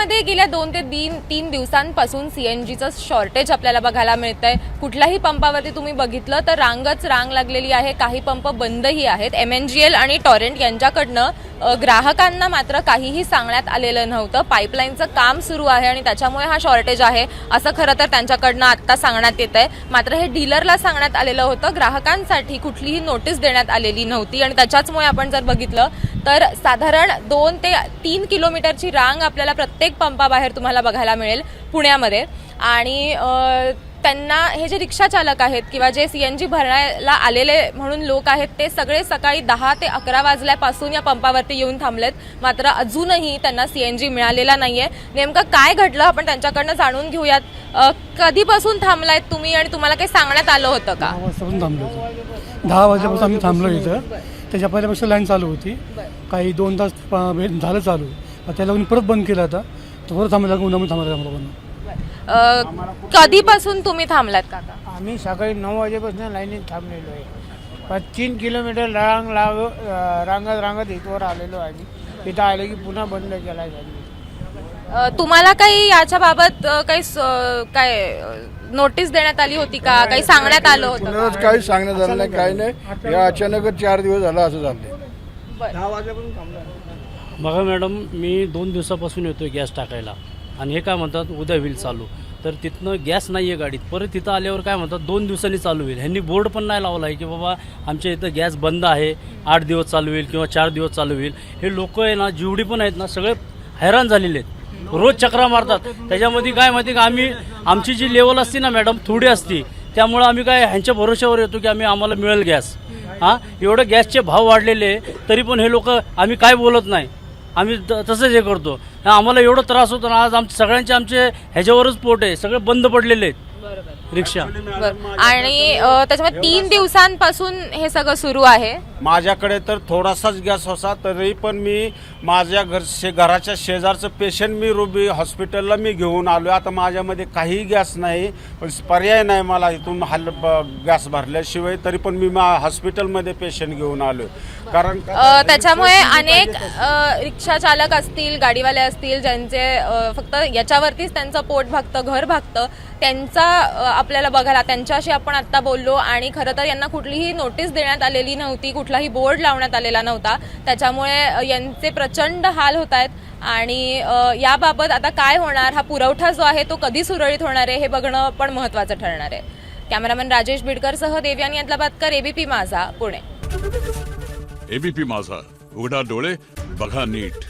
पुण्यामध्ये गेल्या 2 ते 3 दिवसांपासून सीएनजीचं शॉर्टेज आपल्याला बघायला मिळतंय। कुठल्याही पंपावरती तुम्ही बघितलं तर रांग लागलेली आहे, काही पंप बंदही आहेत। MNGL आणि टॉरेंट यांच्याकडनं ग्राहकांना मात्र काहीही सांगण्यात आलेलं नव्हतं। पाईपलाईनचं काम सुरू आहे आणि त्याच्यामुळे हा शॉर्टेज आहे असं खरं तर त्यांच्याकडनं आता सांगण्यात येतंय। मात्र हे डीलरला सांगण्यात आलेलं होतं, ग्राहकांसाठी कुठलीही नोटीस देण्यात आलेली नव्हती आणि त्याच्याचमुळे आपण जर बघितलं तर साधारण 2 ते 3 किलोमीटरची रांग आपल्याला प्रत्येक पंपाबाहेर तुम्हाला बघायला मिळेल पुण्यामध्ये। आणि त्यांना हे जे रिक्षा चालक आहेत किंवा जे सीएनजी भरण्याला आलेले म्हणून लोक आहेत ते सगळे सकाळी 10 ते 11 वाजल्यापासून या पंपावरती येऊन थांबलेत, मात्र अजूनही त्यांना सीएनजी मिळालेला नाहीये। नेमकं काय घडलं आपण त्यांच्याकडनं जाणून घेऊयात। कधीपासून थांबलायत तुम्ही आणि तुम्हाला काही सांगण्यात आलं होतं का? 10 वाजतापासून थांबलो होतो। 10 वाजल्यापासून आम्ही थांबलो इथं। त्याच्या पहिल्यापासून लाईन चालू होती, काही 2 तास झालं चालू, त्याला परत बंद केलं आता, तर परत थांबायला उन्हामध्ये थांबायला। कधीपासून तुम्ही थांबलात काका? आम्ही सकाळी 9 वाजेपासून लाईनीत थांबलेलो आहे। 3 किलोमीटर रांगत इथवर आलेलो आहे। इथं आले की पुन्हा बंद केला आहे। तुम्हाला काही याच्या बाबत काय नोटीस देण्यात आली होती का? काही सांगण्यात आलं होतं? काही सांगण्यात आलं नाही, काही नाही। या अचानकच 4 दिवस झाला असं झालं। 10 वाजेपासून थांबलो। बघा मॅडम, मी 2 दिवसापासून येतोय गॅस टाकायला आणि हे काय म्हणतात उद्या होईल चालू, तर तिथनं गॅस नाही आहे गाडीत। परत तिथं आल्यावर काय म्हणतात 2 दिवसांनी चालू होईल। ह्यांनी बोर्ड पण नाही लावला आहे की बाबा आमच्या इथं गॅस बंद आहे, 8 दिवस चालू होईल किंवा 4 दिवस चालू होईल। हे लोक आहे ना, जेवढी पण आहेत ना, सगळे हैराण झालेले आहेत, रोज चक्रा मारतात। त्याच्यामध्ये काय माहिती का, आमची जी लेवल असते ना मॅडम थोडी असते, त्यामुळे आम्ही काय ह्यांच्या भरोश्यावर येतो की आम्हाला मिळेल गॅस। एवढं गॅसचे भाव वाढलेले तरी पण हे लोक, आम्ही काय बोलत नाही, आम्ही तसंच हे करतो। आम्हाला एवढं त्रास होतो ना, आज सगळ्यांचे आमचे ह्याच्यावरच पोट आहे, सगळे बंद पडलेले आहेत रिक्षा। आणि त्याच्यामुळे 3 दिवसांपासून हे सगळं सुरू आहे। माझ्याकडे तर थोडासाच गॅस होता, तरी पण मी माझ्या घराच्या शेजारचं पेशंट मी रुबी हॉस्पिटलला मी घेऊन आलो। आता माझ्यामध्ये काही गॅस नाही, पण पर्याय नाही मला इथून गॅस भरल्याशिवाय, तरी पण मी हॉस्पिटलमध्ये पेशंट घेऊन आलो। कारण त्याच्यामुळे अनेक रिक्षा चालक असतील, गाडीवाले असतील, ज्यांचे फक्त याच्यावरतीच त्यांचं पोट भागतं, घर भागतं, त्यांचा आपल्याला बघायला त्यांच्याशी आपण आता बोललो आणि खरं तर यांना कुठलीही नोटीस देण्यात आलेली नव्हती, कुठलाही बोर्ड लावण्यात आलेला नव्हता। त्याच्यामुळे यांचे प्रचंड हाल होत आहेत आणि याबाबत आता काय होणार, हा पुरवठा जो आहे तो कधी सुरळीत होणार आहे हे बघणं पण महत्त्वाचं ठरणार आहे। कॅमेरामॅन राजेश बिडकरसह देवयानी अदलाबादकर, एबीपी माझा, पुणे। एबीपी माझा, उघडा डोळे बघा नीट।